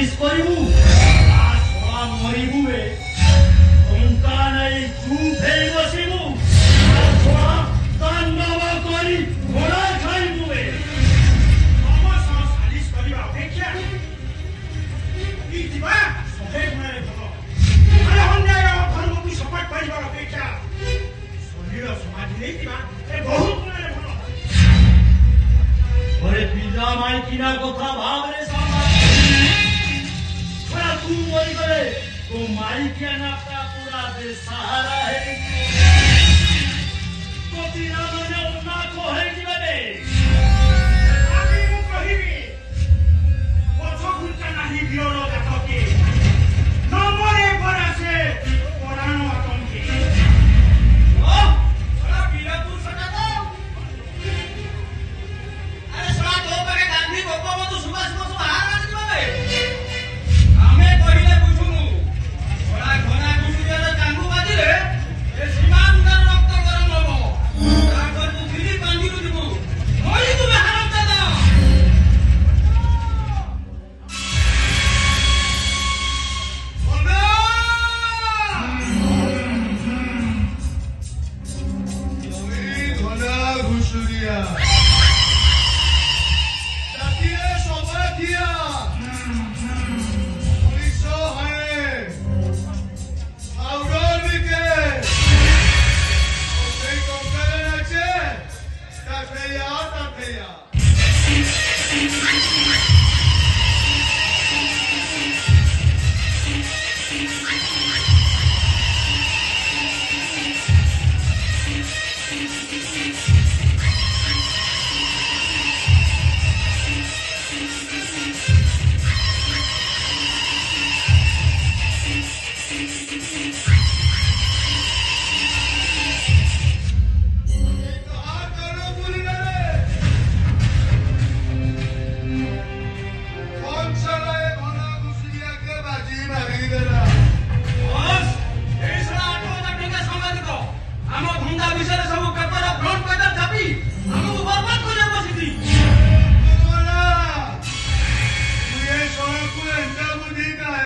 সালিশ করিবু আর সব মরিবু বে টঙ্কা নাই চুপ হয়ে বসিবু আর সব তাণ্ডব করি ঘোড়া খাইবু বে আমার সহ সালিশ করিবা অপেক্ষা ই দিবা সহে গুণারে ভালো আরে অন্যায় ধর্মକୁ ସପୋର୍ଟ କରିବା ଅପେକ୍ଷା ଶରୀର ସମାଧି ନେଇଥିବା ଏ ବହୁ ଗୁଣରେ ଭଲ ওরে পিতা মাই কিনা কথা ভাবরে সামা ওরা তু মরি করে তো মাই কে নাপটা পুরা দে সাহারা